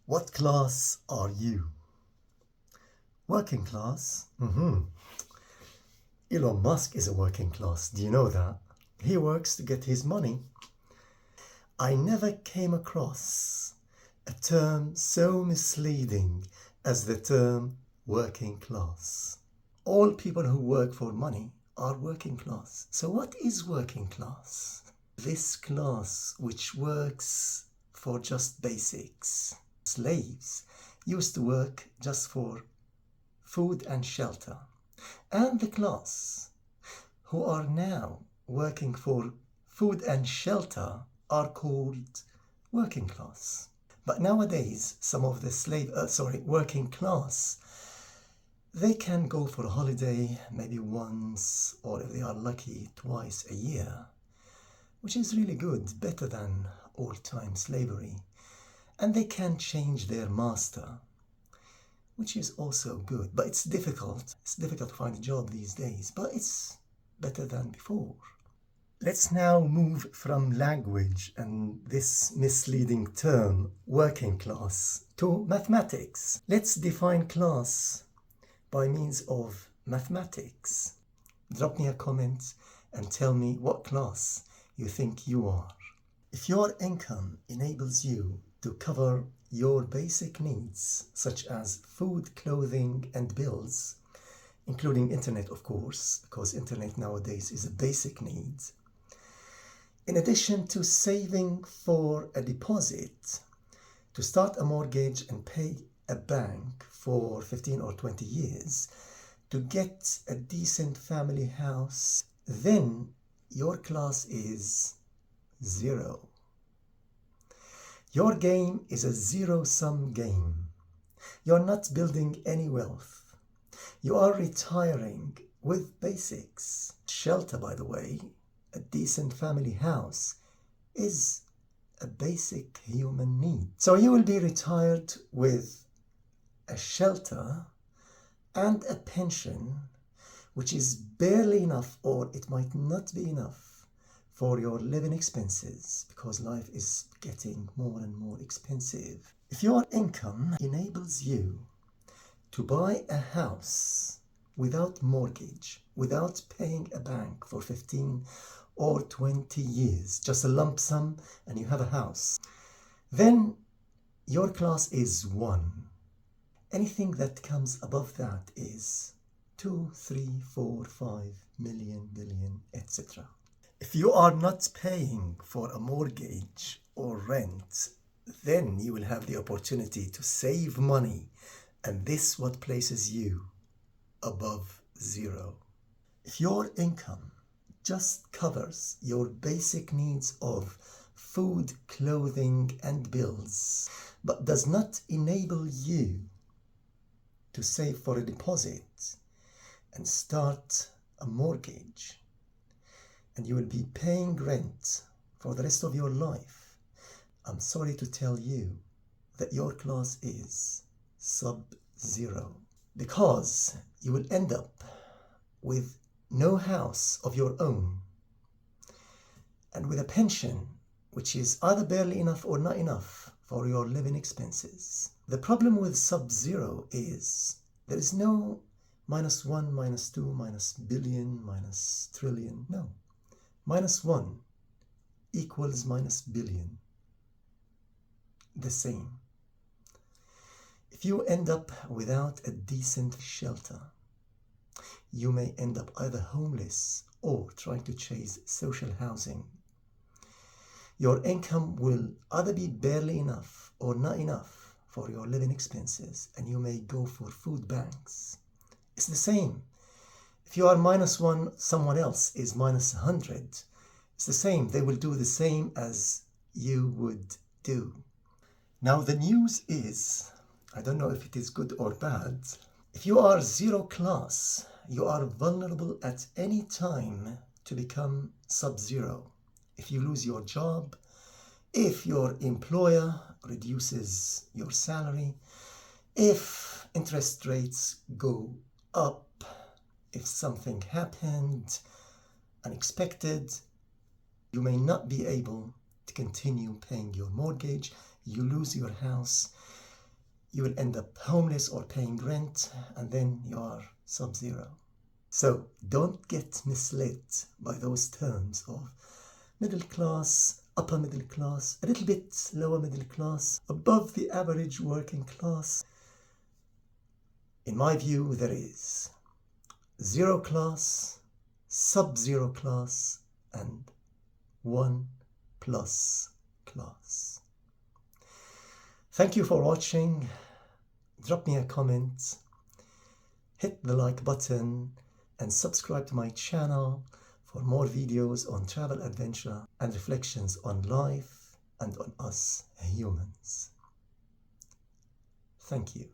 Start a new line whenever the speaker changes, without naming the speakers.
What class are you? Working class? Elon Musk is a working class. Do you know that? He works to get his money. I never came across a term so misleading as the term working class. All people who work for money are working class. So what is working class? This class which works for just basics. Slaves used to work just for food and shelter. And the class who are now working for food and shelter are called working class. But nowadays, some of the working class, they can go for a holiday maybe once, or if they are lucky, twice a year, which is really good, better than all-time slavery. And they can change their master, which is also good. But it's difficult. It's difficult to find a job these days, but it's better than before. Let's now move from language and this misleading term, working class, to mathematics. Let's define class by means of mathematics. Drop me a comment and tell me what class you think you are. If your income enables you to cover your basic needs, such as food, clothing, and bills, including internet, of course, because internet nowadays is a basic need, in addition to saving for a deposit to start a mortgage and pay a bank for 15 or 20 years to get a decent family house, then your class is zero. Your game is a zero-sum game. You're not building any wealth. You are retiring with basics. Shelter, by the way, a decent family house, is a basic human need. So you will be retired with a shelter and a pension, which is barely enough, or it might not be enough, for your living expenses, because life is getting more and more expensive. If your income enables you to buy a house without mortgage, without paying a bank for 15 or 20 years, just a lump sum, and you have a house, then your class is 1. Anything that comes above that is 2, 3, 4, 5 million, billion, etc. If you are not paying for a mortgage or rent, then you will have the opportunity to save money, and this what places you above zero. If your income just covers your basic needs of food, clothing, and bills, but does not enable you to save for a deposit and start a mortgage, and you will be paying rent for the rest of your life, I'm sorry to tell you that your class is sub-zero, because you will end up with no house of your own and with a pension which is either barely enough or not enough for your living expenses. The problem with sub-zero is there is no -1, -2, -billion, -trillion. No. -1 equals -billion. The same. If you end up without a decent shelter, you may end up either homeless or trying to chase social housing. Your income will either be barely enough or not enough for your living expenses, and you may go for food banks. It's the same. If you are -1, someone else is -100. It's the same. They will do the same as you would do. Now the news is, I don't know if it is good or bad, if you are zero class, you are vulnerable at any time to become sub-zero. If you lose your job, if your employer reduces your salary, if interest rates go up, if something happened unexpected, you may not be able to continue paying your mortgage, you lose your house, you will end up homeless or paying rent, and then you are Subzero. So don't get misled by those terms of middle class, upper middle class, a little bit lower middle class, above the average working class. In my view, there is zero class, sub-zero class, and 1+ class. Thank you for watching. Drop me a comment, hit the like button, and subscribe to my channel for more videos on travel, adventure, and reflections on life and on us humans. Thank you.